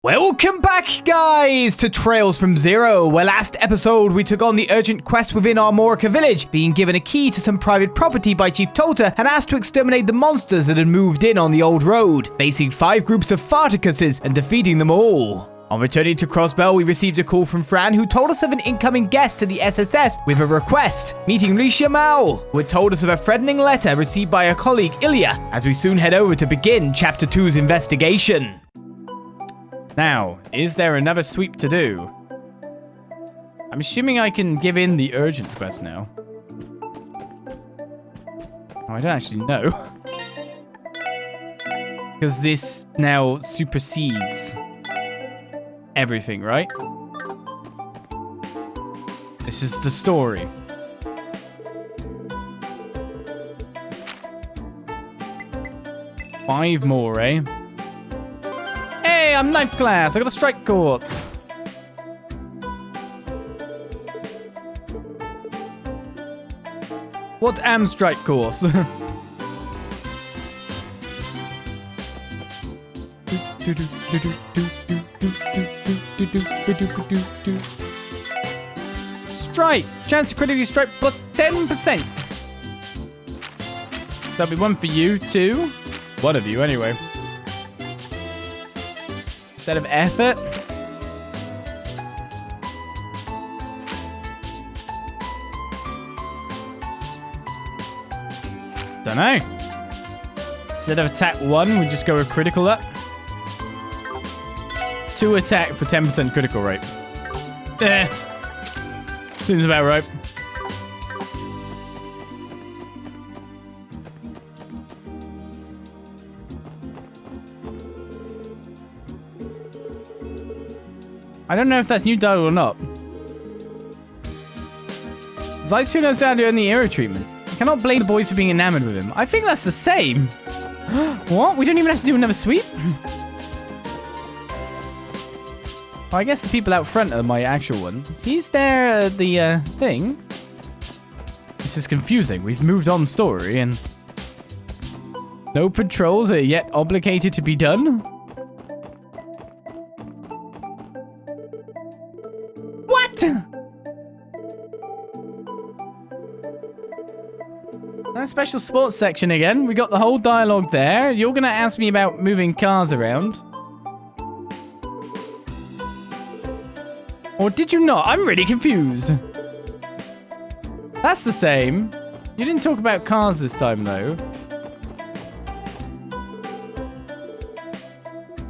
Welcome back, guys, to Trails from Zero, where last episode we took on the urgent quest within Armorica village, being given a key to some private property by Chief Tota and asked to exterminate the monsters that had moved in on the old road, facing 5 groups of Farticuses and defeating them all. On returning to Crossbell, we received a call from Fran, who told us of an incoming guest to the SSS with a request, meeting Rixia Mao, who had told us of a threatening letter received by her colleague Ilya, as we soon head over to begin Chapter 2's investigation. Now, is there another sweep to do? I'm assuming I can give in the urgent quest now. Oh, I don't actually know. Because this now supersedes everything, right? This is the story. Five more, eh? Hey, I'm ninth class. I got a strike course. What am strike course? Strike. Chance to critically strike plus 10%. So that'll be one for you, two. One of you, anyway. Instead of effort. Don't know. Instead of attack 1, we just go with critical up. 2 attack for 10% critical rate. Seems about right. I don't know if that's new data or not. Zaisu knows how to earn the era treatment. You cannot blame the boys for being enamored with him. I think that's the same. What? We don't even have to do another sweep? Well, I guess the people out front are my actual ones. He's there at the thing. This is confusing. We've moved on story and no patrols are yet obligated to be done. That special sports section again. We got the whole dialogue there. You're going to ask me about moving cars around. Or did you not? I'm really confused. That's the same. You didn't talk about cars this time, though.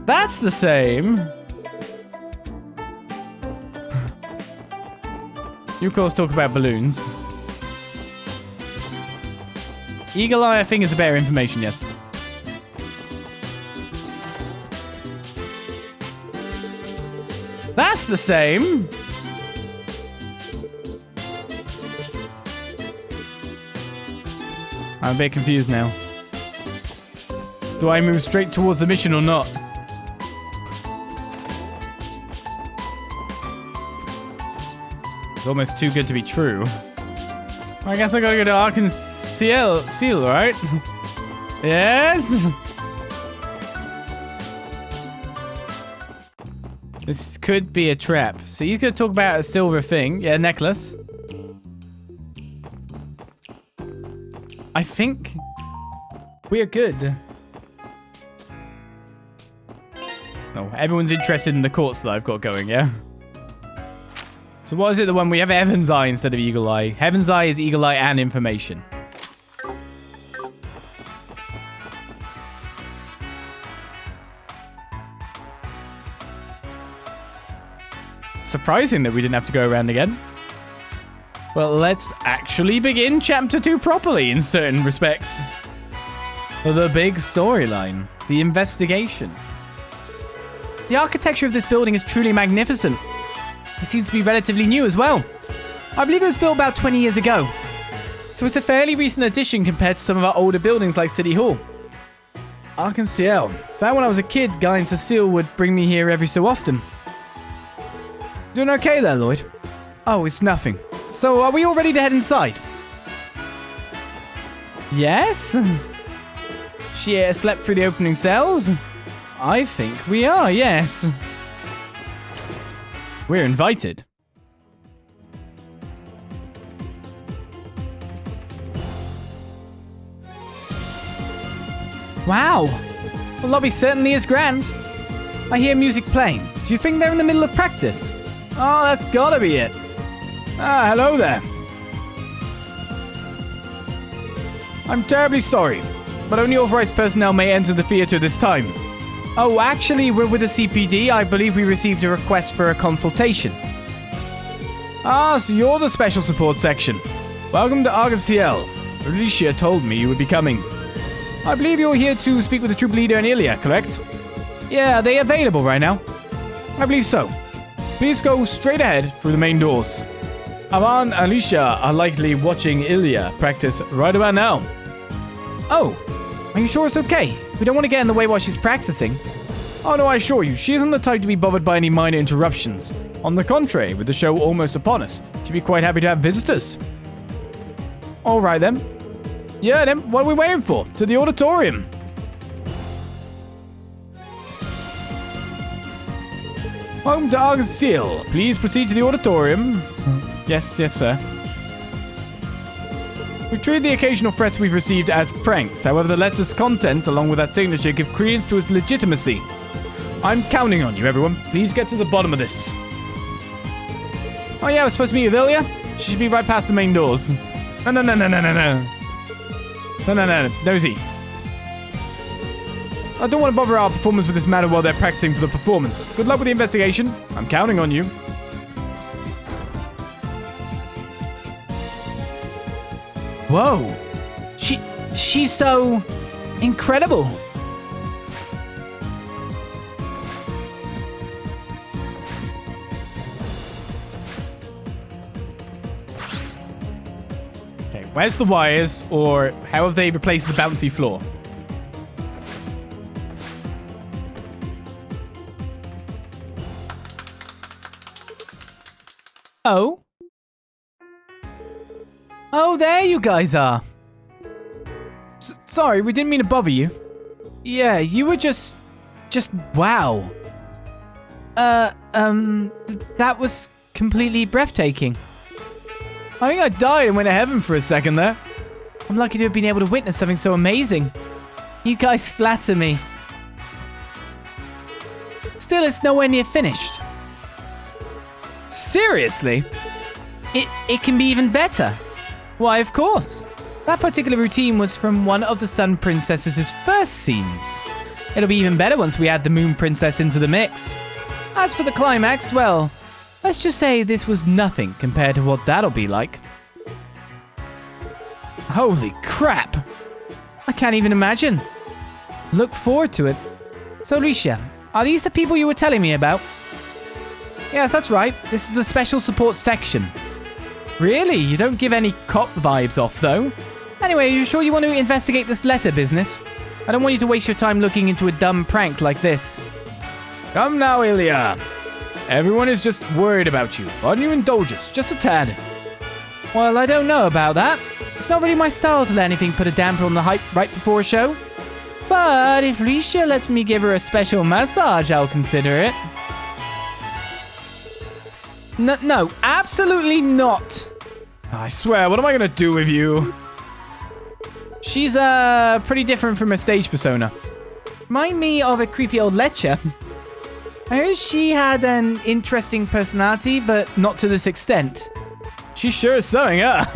That's the same. You, of course, talk about balloons. Eagle Eye, I think, is a better information, yes. That's the same. I'm a bit confused now. Do I move straight towards the mission or not? It's almost too good to be true. I guess I gotta go to Arc En Ciel, right? Yes? This could be a trap. So he's gonna talk about a silver thing. Yeah, necklace. I think we are good. Oh, everyone's interested in the courts that I've got going, yeah? So what is it, the one we have Heaven's Eye instead of Eagle Eye? Heaven's Eye is Eagle Eye and information. Surprising that we didn't have to go around again. Well, let's actually begin Chapter 2 properly in certain respects. The big storyline. The investigation. The architecture of this building is truly magnificent. It seems to be relatively new as well. I believe it was built about 20 years ago. So it's a fairly recent addition compared to some of our older buildings like City Hall. Arc En Ciel. Back when I was a kid, Guy and Cecile would bring me here every so often. Doing okay there, Lloyd? Oh, it's nothing. So are we all ready to head inside? Yes? She slept through the opening cells? I think we are, yes. We're invited. Wow. The lobby certainly is grand. I hear music playing. Do you think they're in the middle of practice? Oh, that's gotta be it. Ah, hello there. I'm terribly sorry, but only authorized personnel may enter the theater this time. Oh, actually, we're with the CPD. I believe we received a request for a consultation. Ah, so you're the special support section. Welcome to Arc En Ciel. Rixia told me you would be coming. I believe you're here to speak with the troop leader and Ilya, correct? Yeah, are they available right now? I believe so. Please go straight ahead through the main doors. Aman and Alicia are likely watching Ilya practice right about now. Oh, are you sure it's okay? We don't want to get in the way while she's practicing. Oh no, I assure you, she isn't the type to be bothered by any minor interruptions. On the contrary, with the show almost upon us, she'd be quite happy to have visitors. Alright then. Yeah then, what are we waiting for? To the auditorium. Welcome to Arc En Ciel. Please proceed to the auditorium. Yes, sir. We treat the occasional threats we've received as pranks. However, the letter's contents, along with that signature, give credence to its legitimacy. I'm counting on you, everyone. Please get to the bottom of this. Oh yeah, I was supposed to meet with Ilya? She should be right past the main doors. No. Nosy. I don't want to bother our performers with this matter while they're practicing for the performance. Good luck with the investigation. I'm counting on you. Whoa. She's so incredible. Okay, where's the wires, or how have they replaced the bouncy floor? Oh? Oh, there you guys are. Sorry, we didn't mean to bother you. Yeah, you were just wow. That was completely breathtaking. I think I died and went to heaven for a second there. I'm lucky to have been able to witness something so amazing. You guys flatter me. Still, it's nowhere near finished. Seriously? It can be even better. Why, of course. That particular routine was from one of the Sun Princess's first scenes. It'll be even better once we add the Moon Princess into the mix. As for the climax, well, let's just say this was nothing compared to what that'll be like. Holy crap. I can't even imagine. Look forward to it. So, Rixia, are these the people you were telling me about? Yes, that's right. This is the special support section. Really? You don't give any cop vibes off, though. Anyway, are you sure you want to investigate this letter business? I don't want you to waste your time looking into a dumb prank like this. Come now, Ilya. Everyone is just worried about you. Why don't you indulge us? Just a tad. Well, I don't know about that. It's not really my style to let anything put a damper on the hype right before a show. But if Rixia lets me give her a special massage, I'll consider it. No, absolutely not. I swear, what am I going to do with you? She's, pretty different from her stage persona. Remind me of a creepy old lecher. I heard she had an interesting personality, but not to this extent. She sure is something, huh?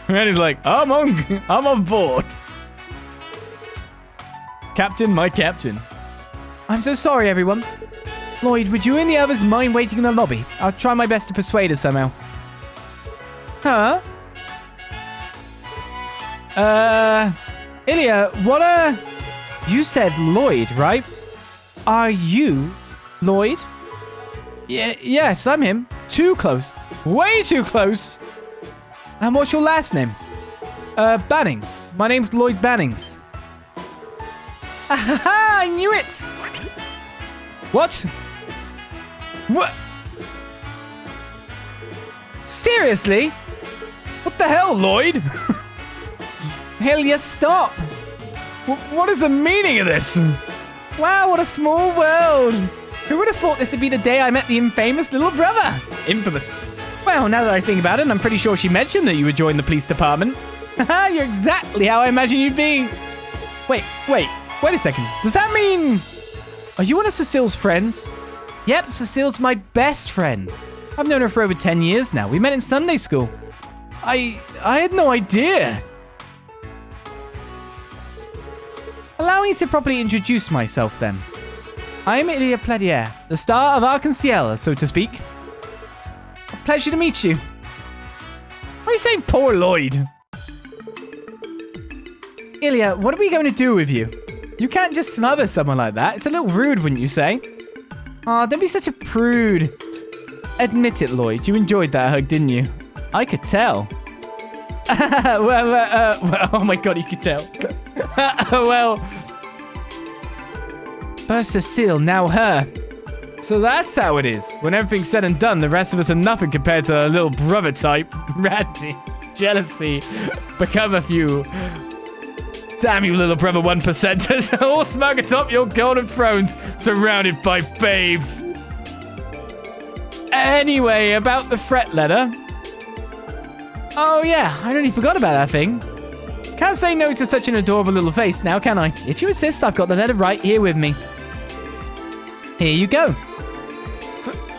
And he's like, I'm on board. Captain, my captain. I'm so sorry, everyone. Lloyd, would you and the others mind waiting in the lobby? I'll try my best to persuade her somehow. Huh? Ilya, what you said Lloyd, right? Are you Lloyd? Yes, I'm him. Too close. Way too close. And what's your last name? Bannings. My name's Lloyd Bannings. Ahaha, I knew it! What? What? Seriously? What the hell, Lloyd? Ilya, stop! What is the meaning of this? Wow, what a small world! Who would have thought this would be the day I met the infamous little brother? Infamous. Well, now that I think about it, I'm pretty sure she mentioned that you would join the police department. Haha, you're exactly how I imagine you'd be. Wait a second. Does that mean... Are you one of Cecile's friends? Yep, Cecile's my best friend. I've known her for over 10 years now. We met in Sunday school. I had no idea. Allow me to properly introduce myself then. I'm Ilya Platiere, the star of Arc En Ciel, so to speak. A pleasure to meet you. Why are you saying poor Lloyd? Ilya, what are we going to do with you? You can't just smother someone like that. It's a little rude, wouldn't you say? Aw, don't be such a prude. Admit it, Lloyd. You enjoyed that hug, didn't you? I could tell. well, oh my god, you could tell. Well... First Cecile, now her. So that's how it is. When everything's said and done, the rest of us are nothing compared to the little brother type. Randy, jealousy, become a few. Damn you little brother 1%ers. All smug atop your golden thrones, surrounded by babes. Anyway, about the threat letter. Oh yeah, I nearly forgot about that thing. Can't say no to such an adorable little face now, can I? If you insist, I've got the letter right here with me. Here you go.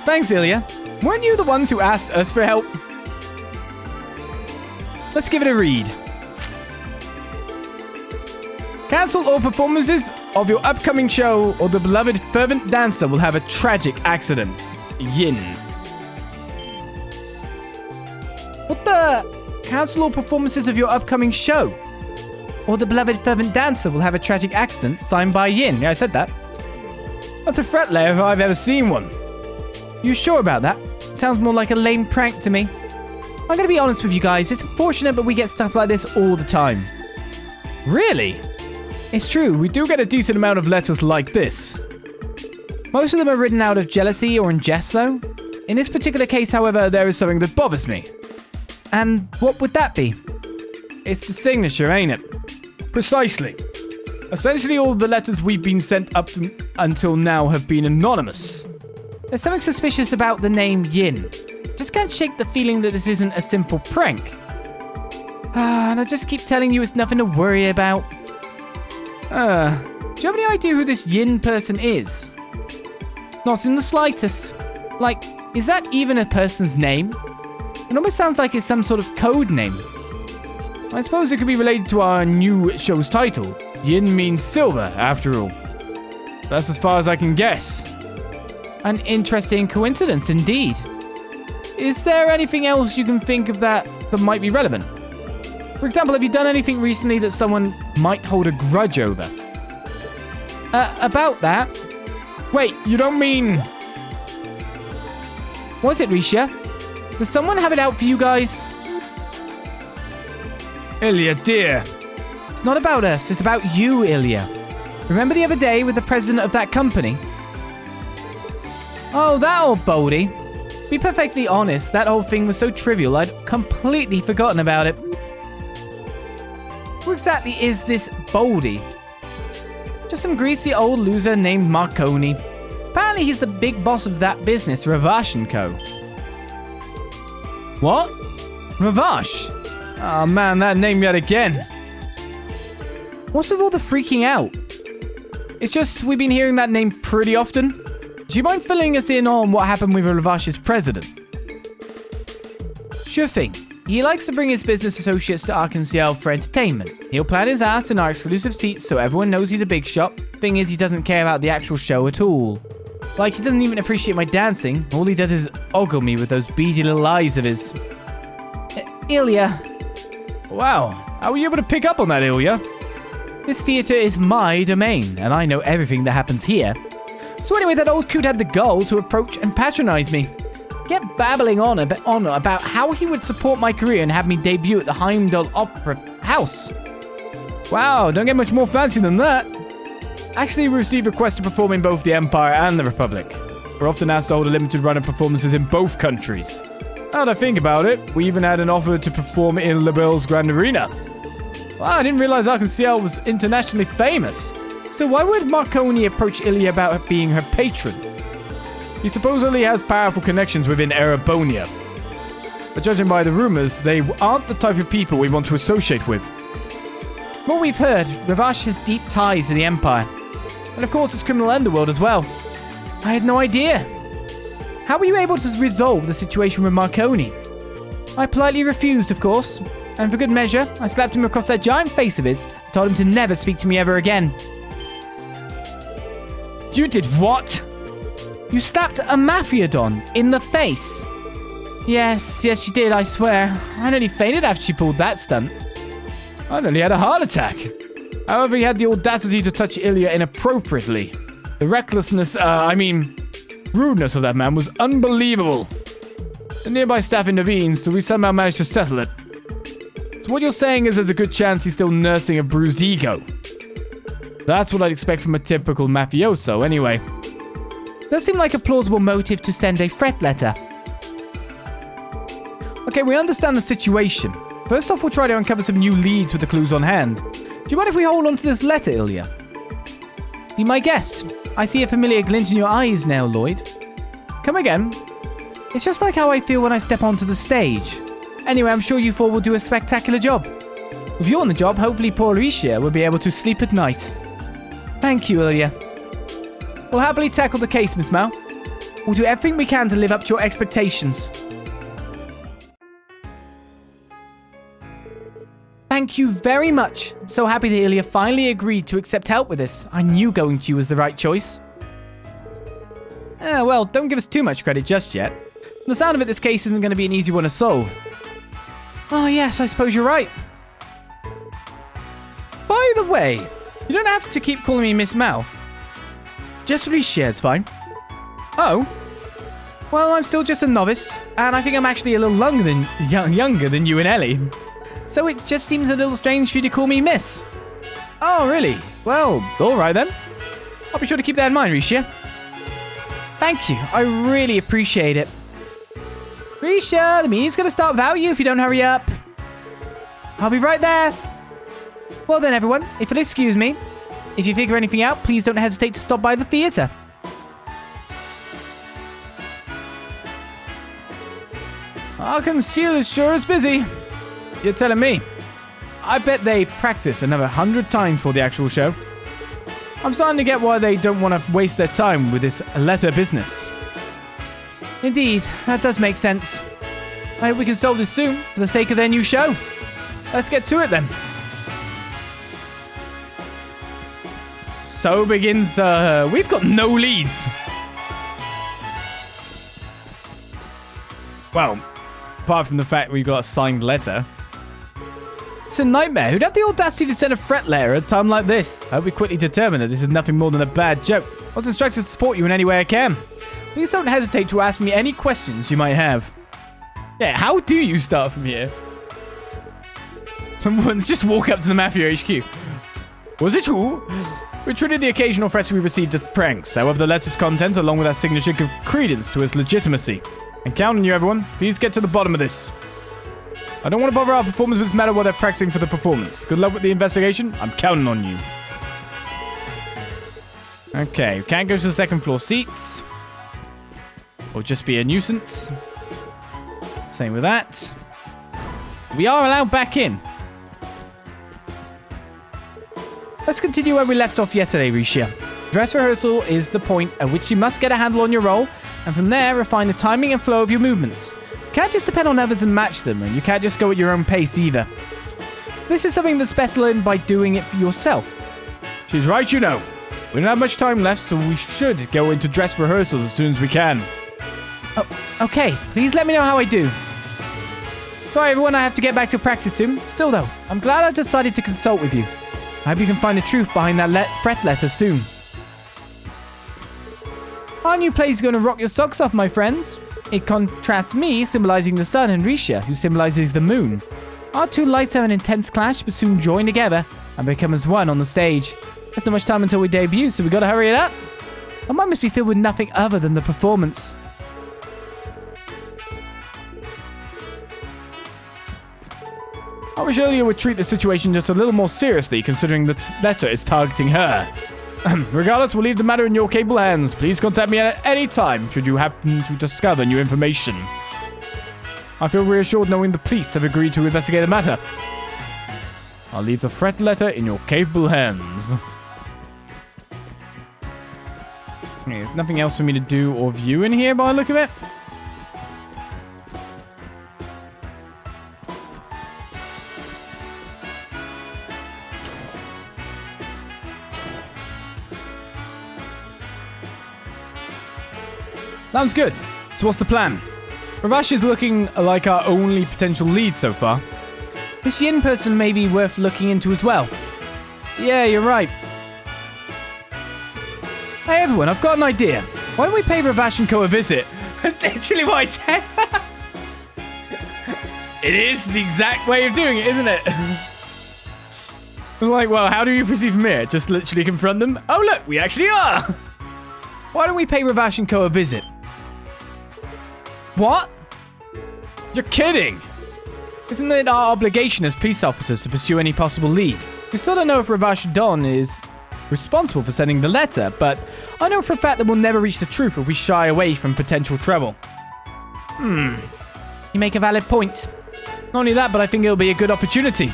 Thanks, Ilya. Weren't you the ones who asked us for help? Let's give it a read. Cancel all performances of your upcoming show or the beloved fervent dancer will have a tragic accident. Yin. What the? Cancel all performances of your upcoming show or the beloved fervent dancer will have a tragic accident, signed by Yin. Yeah, I said that. That's a threat letter if I've ever seen one. You sure about that? Sounds more like a lame prank to me. I'm gonna be honest with you guys, it's unfortunate but we get stuff like this all the time. Really? It's true, we do get a decent amount of letters like this. Most of them are written out of jealousy or in jest though. In this particular case, however, there is something that bothers me. And what would that be? It's the signature, ain't it? Precisely. Essentially all the letters we've been sent up to until now have been anonymous. There's something suspicious about the name Yin. Just can't shake the feeling that this isn't a simple prank. And I just keep telling you it's nothing to worry about. Do you have any idea who this Yin person is? Not in the slightest. Like, is that even a person's name? It almost sounds like it's some sort of code name. I suppose it could be related to our new show's title. Yin means silver, after all. That's as far as I can guess. An interesting coincidence indeed. Is there anything else you can think of that might be relevant? For example, have you done anything recently that someone might hold a grudge over? About that? Wait, you don't mean... What is it, Rixia? Does someone have it out for you guys? Ilya, dear. It's not about us, it's about you, Ilya. Remember the other day with the president of that company? Oh, that old baldy. To be perfectly honest, that whole thing was so trivial I'd completely forgotten about it. Who exactly is this baldy? Just some greasy old loser named Marconi. Apparently he's the big boss of that business, Ravash & Co. What? Ravash? Oh man, that name yet again. What's with all the freaking out? It's just we've been hearing that name pretty often. Do you mind filling us in on what happened with Ravash's president? Sure thing. He likes to bring his business associates to Arc En Ciel for entertainment. He'll plant his ass in our exclusive seats so everyone knows he's a big shot. Thing is, he doesn't care about the actual show at all. Like, he doesn't even appreciate my dancing. All he does is ogle me with those beady little eyes of his. Ilya. Wow, how were you able to pick up on that, Ilya? This theatre is my domain, and I know everything that happens here. So anyway, that old coot had the gall to approach and patronize me. Get babbling on about how he would support my career and have me debut at the Heimdall Opera House. Wow, don't get much more fancy than that. Actually, we received requests to perform in both the Empire and the Republic. We're often asked to hold a limited run of performances in both countries. Now that I think about it, we even had an offer to perform in La Belle's Grand Arena. Wow, I didn't realize Arc En Ciel was internationally famous. Still, why would Marconi approach Ilya about being her patron? He supposedly has powerful connections within Erebonia. But judging by the rumors, they aren't the type of people we want to associate with. From what we've heard, Ravash has deep ties to the Empire. And of course, its criminal underworld as well. I had no idea. How were you able to resolve the situation with Marconi? I politely refused, of course. And for good measure, I slapped him across that giant face of his and told him to never speak to me ever again. You did what? You slapped a mafia don in the face. Yes, she did, I swear. I nearly fainted after she pulled that stunt. I nearly had a heart attack. However, he had the audacity to touch Ilya inappropriately. The recklessness, rudeness of that man was unbelievable. The nearby staff intervened, so we somehow managed to settle it. So what you're saying is there's a good chance he's still nursing a bruised ego. That's what I'd expect from a typical mafioso, anyway. Does seem like a plausible motive to send a threat letter. Okay, we understand the situation. First off, we'll try to uncover some new leads with the clues on hand. Do you mind if we hold on to this letter, Ilya? Be my guest. I see a familiar glint in your eyes now, Lloyd. Come again. It's just like how I feel when I step onto the stage. Anyway, I'm sure you four will do a spectacular job. If you're on the job, hopefully poor Rixia will be able to sleep at night. Thank you, Ilya. We'll happily tackle the case, Miss Mao. We'll do everything we can to live up to your expectations. Thank you very much. So happy that Ilya finally agreed to accept help with this. I knew going to you was the right choice. Well, don't give us too much credit just yet. From the sound of it, this case isn't going to be an easy one to solve. Oh yes, I suppose you're right. By the way, you don't have to keep calling me Miss Mao. Just Rixia is fine. Oh? Well, I'm still just a novice, and I think I'm actually a little younger than you and Ellie. So it just seems a little strange for you to call me Miss. Oh, really? Well, alright then. I'll be sure to keep that in mind, Rixia. Thank you. I really appreciate it. Rixia, the meeting's going to start without you if you don't hurry up. I'll be right there. Well then, everyone, if you'll excuse me, if you figure anything out, please don't hesitate to stop by the theater. Arc En Ciel is sure as busy. You're telling me. I bet they practice another 100 times for the actual show. I'm starting to get why they don't want to waste their time with this letter business. Indeed, that does make sense. I hope we can solve this soon for the sake of their new show. Let's get to it then. So begins, we've got no leads. Well, apart from the fact we've got a signed letter. It's a nightmare. Who'd have the audacity to send a threat letter at a time like this? I hope we quickly determine that this is nothing more than a bad joke. I was instructed to support you in any way I can. Please don't hesitate to ask me any questions you might have. Yeah, how do you start from here? Just walk up to the Mafia HQ. Was it true? We treated the occasional threats we received as pranks. However, the letter's contents, along with our signature, give credence to its legitimacy. And count on you, everyone. Please get to the bottom of this. I don't want to bother our performers with this matter while they're practicing for the performance. Good luck with the investigation. I'm counting on you. Okay, we can't go to the second floor seats. Or just be a nuisance. Same with that. We are allowed back in. Let's continue where we left off yesterday, Rixia. Dress rehearsal is the point at which you must get a handle on your role, and from there refine the timing and flow of your movements. You can't just depend on others and match them, and you can't just go at your own pace either. This is something that's best learned by doing it for yourself. She's right, you know. We don't have much time left, so we should go into dress rehearsals as soon as we can. Oh, okay. Please let me know how I do. Sorry, everyone, I have to get back to practice soon. Still, though, I'm glad I decided to consult with you. I hope you can find the truth behind that threat letter soon. Our new play is going to rock your socks off, my friends. It contrasts me, symbolizing the sun, and Rixia, who symbolizes the moon. Our two lights have an intense clash, but soon join together and become as one on the stage. There's not much time until we debut, so we gotta hurry it up. My mind must be filled with nothing other than the performance. I wish Ilya would treat the situation just a little more seriously, considering the letter is targeting her. Regardless, we'll leave the matter in your capable hands. Please contact me at any time should you happen to discover new information. I feel reassured knowing the police have agreed to investigate the matter. I'll leave the threat letter in your capable hands. Okay, there's nothing else for me to do or view in here by the look of it. Sounds good. So what's the plan? Ravash is looking like our only potential lead so far. This Yin person may be worth looking into as well. Yeah, you're right. Hey everyone, I've got an idea. Why don't we pay Ravash and Co a visit? That's literally what I said. It is the exact way of doing it, isn't it? I'm like, well, how do you proceed from here? Just literally confront them? Oh, look, we actually are. Why don't we pay Ravash and Co a visit? What? You're kidding. Isn't it our obligation as police officers to pursue any possible lead? We still don't know if Ravash Don is responsible for sending the letter, but I know for a fact that we'll never reach the truth if we shy away from potential trouble. You make a valid point. Not only that, but I think it'll be a good opportunity.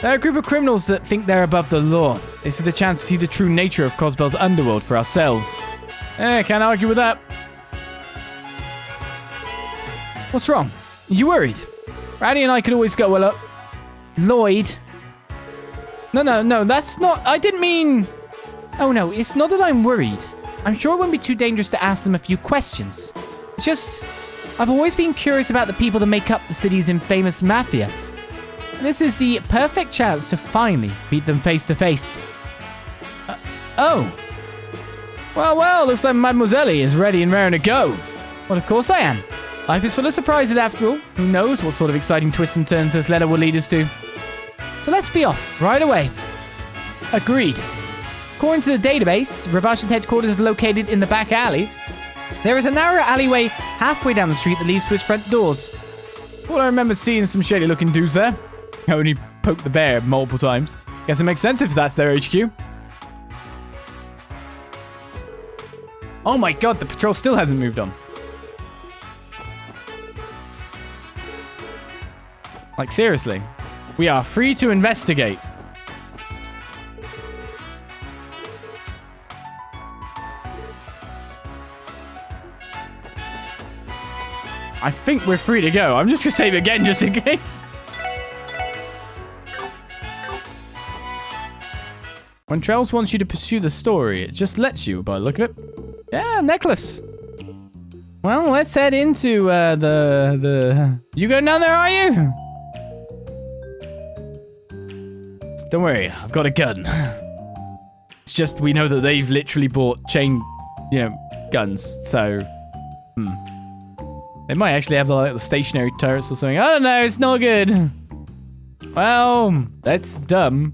There are a group of criminals that think they're above the law. This is the chance to see the true nature of Crossbell's underworld for ourselves. Can't argue with that. What's wrong? Are you worried? Rowdy and I could always go, well, up. Lloyd. No, that's not... I didn't mean... Oh, no, it's not that I'm worried. I'm sure it won't be too dangerous to ask them a few questions. It's just... I've always been curious about the people that make up the city's infamous mafia. This is the perfect chance to finally meet them face to face. Oh. Well, looks like Mademoiselle is ready and raring to go. Well, of course I am. Life is full of surprises after all. Who knows what sort of exciting twists and turns this letter will lead us to. So let's be off right away. Agreed. According to the database, Ravash's headquarters is located in the back alley. There is a narrow alleyway halfway down the street that leads to his front doors. Well, I remember seeing some shady looking dudes there. I only poked the bear multiple times. Guess it makes sense if that's their HQ. Oh my god, the patrol still hasn't moved on. Like, seriously. We are free to investigate. I think we're free to go. I'm just going to save again just in case. When Trails wants you to pursue the story, it just lets you by the look of it. Yeah, necklace. Well, let's head into the... You going down there, are you? Don't worry, I've got a gun. It's just we know that they've literally bought chain, guns, so... They might actually have the stationary turrets or something. I don't know, it's not good. Well, that's dumb.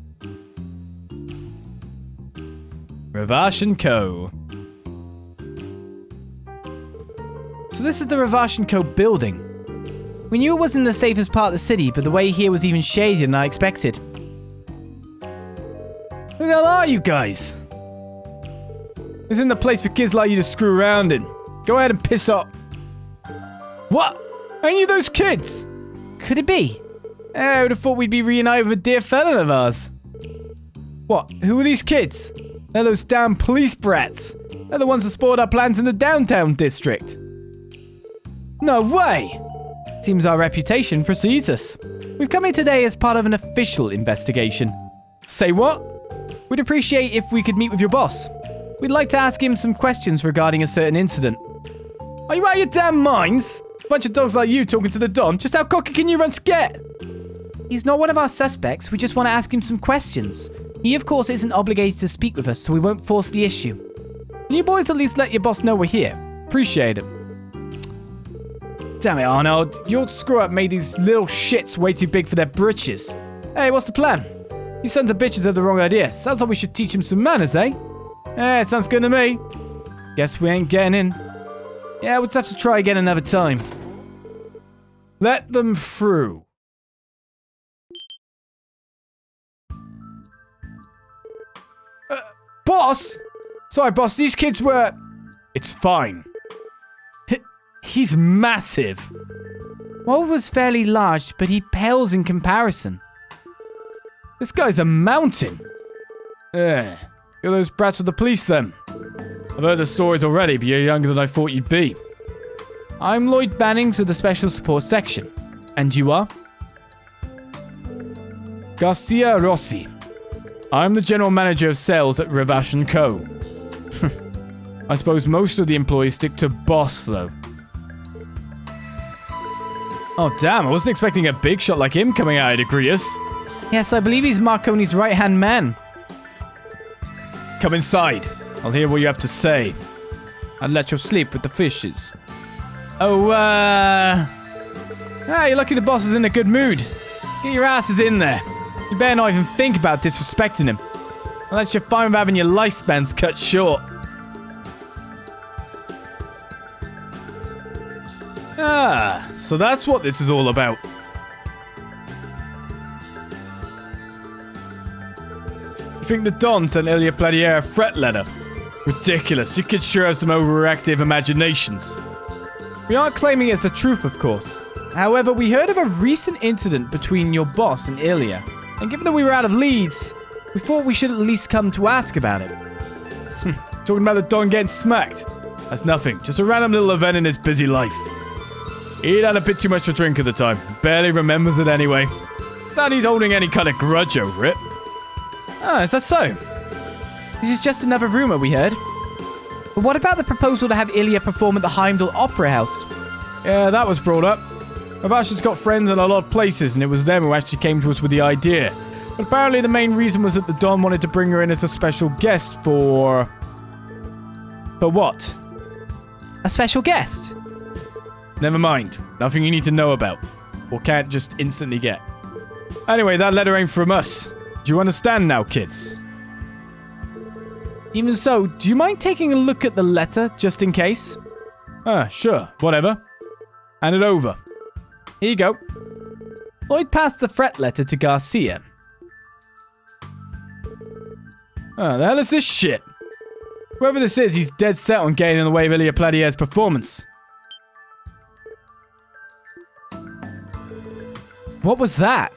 Ravash & Co. So this is the Ravash & Co. building. We knew it wasn't the safest part of the city, but the way here was even shadier than I expected. Who the hell are you guys? This isn't the place for kids like you to screw around in. Go ahead and piss off. What? Ain't you those kids? Could it be? I would have thought we'd be reunited with a dear fellow of ours. What? Who are these kids? They're those damn police brats. They're the ones that spoiled our plans in the downtown district. No way! Seems our reputation precedes us. We've come here today as part of an official investigation. Say what? We'd appreciate if we could meet with your boss. We'd like to ask him some questions regarding a certain incident. Are you out of your damn minds? A bunch of dogs like you talking to the Don. Just how cocky can you run scared? He's not one of our suspects. We just want to ask him some questions. He, of course, isn't obligated to speak with us, so we won't force the issue. Can you boys at least let your boss know we're here? Appreciate it. Damn it, Arnold. Your screw-up made these little shits way too big for their britches. Hey, what's the plan? These sons of bitches have the wrong idea. Sounds like we should teach them some manners, eh? It sounds good to me. Guess we ain't getting in. Yeah, we'll just have to try again another time. Let them through. Boss? Sorry, boss, these kids were... It's fine. He's massive. Wall was fairly large, but he pales in comparison. This guy's a mountain. You're those brats with the police then. I've heard the stories already, but you're younger than I thought you'd be. I'm Lloyd Bannings of the Special Support Section. And you are? Garcia Rossi. I'm the general manager of sales at Ravash & Co. I suppose most of the employees stick to boss, though. Oh, damn, I wasn't expecting a big shot like him coming out of Degreus. Yes, I believe he's Marconi's right-hand man. Come inside. I'll hear what you have to say. I'll let you sleep with the fishes. Oh, you're lucky the boss is in a good mood. Get your asses in there. You better not even think about disrespecting him. Unless you're fine with having your lifespans cut short. Ah, so that's what this is all about. You think the Don sent Ilya Platiere a threat letter? Ridiculous, you kids sure have some overactive imaginations. We aren't claiming it's the truth, of course. However, we heard of a recent incident between your boss and Ilya, and given that we were out of leads, we thought we should at least come to ask about it. Talking about the Don getting smacked? That's nothing, just a random little event in his busy life. He'd had a bit too much to drink at the time, barely remembers it anyway. Not he's holding any kind of grudge over it. Ah, is that so? This is just another rumor we heard. But what about the proposal to have Ilya perform at the Heimdall Opera House? Yeah, that was brought up. Ravash's got friends in a lot of places, and it was them who actually came to us with the idea. But apparently the main reason was that the Don wanted to bring her in as a special guest for... For what? A special guest? Never mind. Nothing you need to know about. Or can't just instantly get. Anyway, that letter ain't from us. Do you understand now, kids? Even so, do you mind taking a look at the letter, just in case? Sure. Whatever. Hand it over. Here you go. Lloyd passed the threat letter to Garcia. The hell is this shit? Whoever this is, he's dead set on getting in the way of Ilya Platiere's performance. What was that?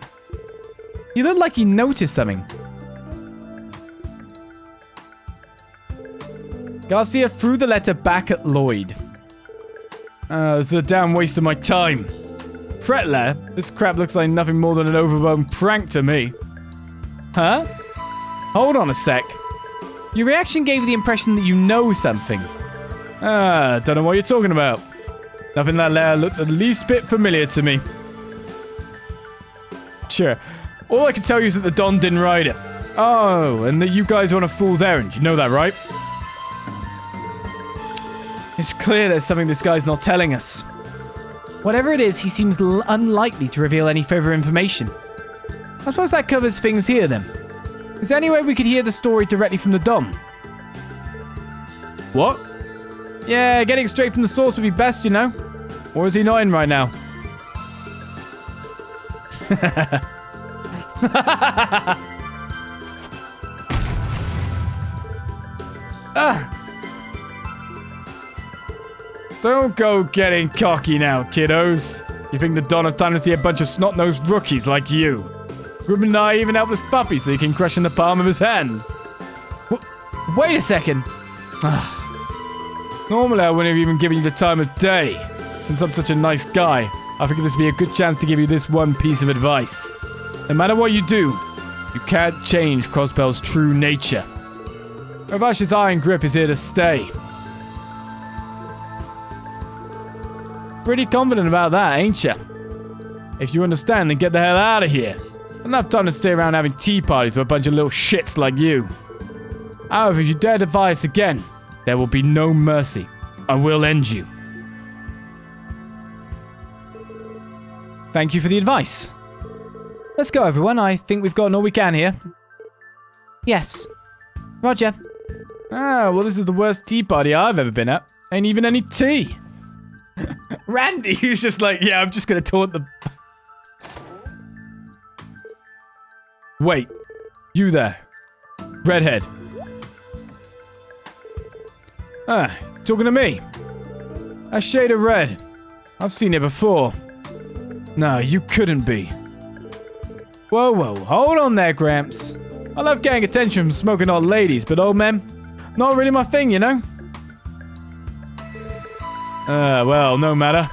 He looked like he noticed something. Garcia threw the letter back at Lloyd. This is a damn waste of my time. Threat letter? This crap looks like nothing more than an overblown prank to me. Huh? Hold on a sec. Your reaction gave the impression that you know something. Don't know what you're talking about. Nothing in that letter looked the least bit familiar to me. Sure. All I can tell you is that the Don didn't write it. Oh, and that you guys are on a fool's errand. You know that, right? It's clear there's something this guy's not telling us. Whatever it is, he seems unlikely to reveal any further information. I suppose that covers things here, then. Is there any way we could hear the story directly from the Don? What? Yeah, getting straight from the source would be best, you know. Or is he not in right now? Don't go getting cocky now, kiddos. You think the Don has time to see a bunch of snot-nosed rookies like you? Grim and naive and helpless puppies that he can crush in the palm of his hand. Wait a second. Normally I wouldn't have even given you the time of day. Since I'm such a nice guy, I figured this would be a good chance to give you this one piece of advice. No matter what you do, you can't change Crossbell's true nature. Ravash's iron grip is here to stay. Pretty confident about that, ain't ya? If you understand, then get the hell out of here. I don't have time to stay around having tea parties with a bunch of little shits like you. However, if you dare defy us again, there will be no mercy. I will end you. Thank you for the advice. Let's go, everyone. I think we've gotten all we can here. Yes. Roger. Well, this is the worst tea party I've ever been at. Ain't even any tea. Randy, who's just like, yeah, I'm just gonna taunt them. Wait. You there. Redhead. Ah, talking to me. A shade of red. I've seen it before. No, you couldn't be. Whoa, hold on there, Gramps. I love getting attention from smoking old ladies, but old men, not really my thing, you know? Well, no matter.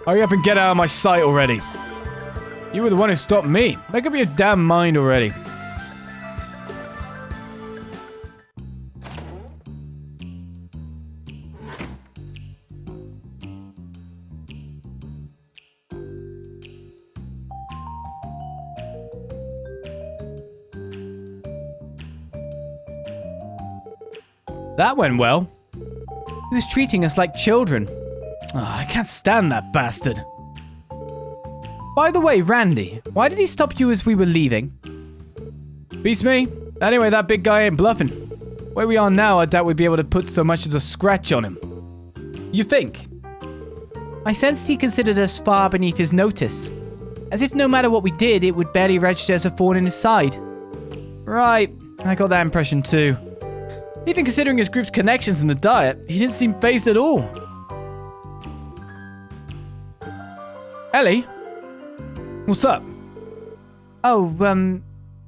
Hurry up and get out of my sight already. You were the one who stopped me. Make up your damn mind already. That went well. He was treating us like children. Oh, I can't stand that bastard. By the way, Randy, why did he stop you as we were leaving? Beats me. Anyway, that big guy ain't bluffing. Where we are now, I doubt we'd be able to put so much as a scratch on him. You think? I sensed he considered us far beneath his notice. As if no matter what we did, it would barely register as a thorn in his side. Right, I got that impression too. Even considering his group's connections in the diet, he didn't seem fazed at all. Ellie? What's up? Oh,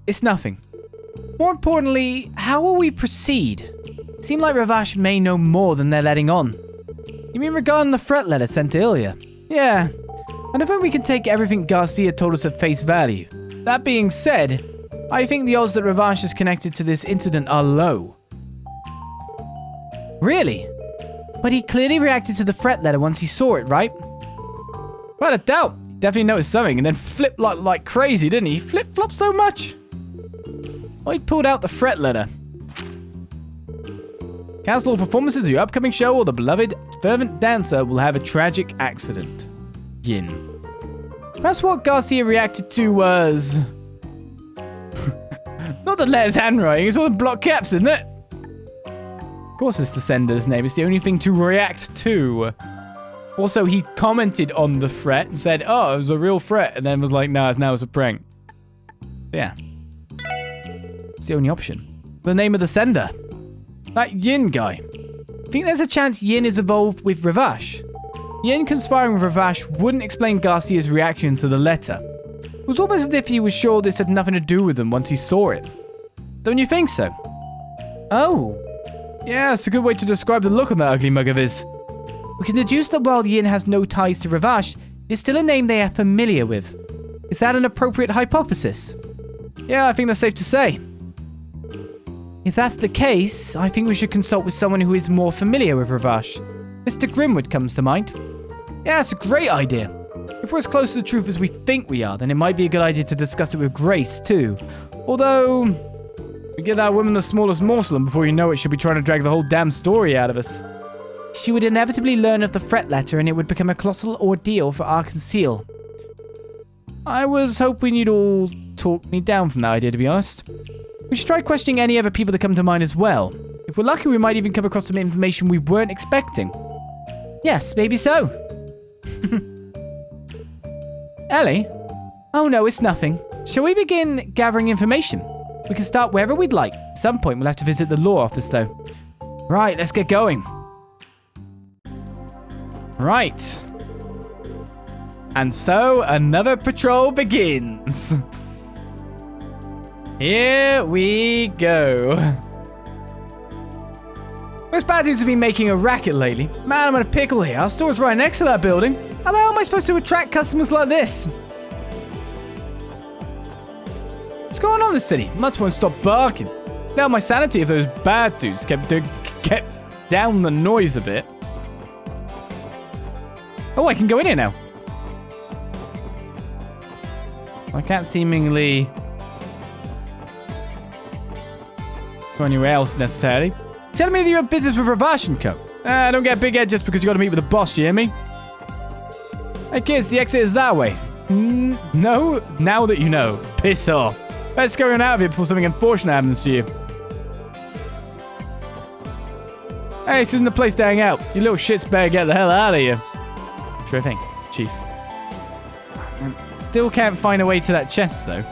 it's nothing. More importantly, how will we proceed? It seemed like Ravash may know more than they're letting on. You mean regarding the threat letter sent to Ilya? Yeah. I don't think we can take everything Garcia told us at face value. That being said, I think the odds that Ravash is connected to this incident are low. Really? But he clearly reacted to the threat letter once he saw it, right? Without a doubt. He definitely noticed something and then flipped like crazy, didn't he? He flip-flopped so much. Well, he pulled out the threat letter. Cancel all performances of your upcoming show or the beloved fervent dancer will have a tragic accident. Yin. Perhaps what Garcia reacted to was... Not the letter's handwriting, it's all in block caps, isn't it? Of course it's the sender's name. It's the only thing to react to. Also, he commented on the threat and said, oh, it was a real threat. And then was like, no, now it's a prank. Yeah. It's the only option. The name of the sender. That Yin guy. Think there's a chance Yin is involved with Ravash? Yin conspiring with Ravash wouldn't explain Garcia's reaction to the letter. It was almost as if he was sure this had nothing to do with them once he saw it. Don't you think so? Oh. Yeah, it's a good way to describe the look on that ugly mug of his. We can deduce that while Yin has no ties to Ravash, it's still a name they are familiar with. Is that an appropriate hypothesis? Yeah, I think that's safe to say. If that's the case, I think we should consult with someone who is more familiar with Ravash. Mr. Grimwood comes to mind. Yeah, that's a great idea. If we're as close to the truth as we think we are, then it might be a good idea to discuss it with Grace, too. Although... we give that woman the smallest morsel, and before you know it, she'll be trying to drag the whole damn story out of us. She would inevitably learn of the threat letter, and it would become a colossal ordeal for Arc En Ciel. I was hoping you'd all talk me down from that idea, to be honest. We should try questioning any other people that come to mind as well. If we're lucky, we might even come across some information we weren't expecting. Yes, maybe so. Ellie? Oh no, it's nothing. Shall we begin gathering information? We can start wherever we'd like. At some point, we'll have to visit the law office, though. Right, let's get going. Right. And so, another patrol begins. Here we go. Those bad dudes have been making a racket lately. Man, I'm in a pickle here. Our store's right next to that building. How the hell am I supposed to attract customers like this? What's going on in this city? Must won't stop barking. Now my sanity if those bad dudes kept down the noise a bit. Oh, I can go in here now. I can't seemingly go anywhere else necessarily. Tell me that you have business with Ravash & Co. Don't get a big head just because you got to meet with the boss, you hear me? Hey kids, the exit is that way. No? Now that you know. Piss off. Let's go on out of here before something unfortunate happens to you. Hey, this isn't the place to hang out. You little shits better get the hell out of here. Sure thing, Chief. Still can't find a way to that chest, though.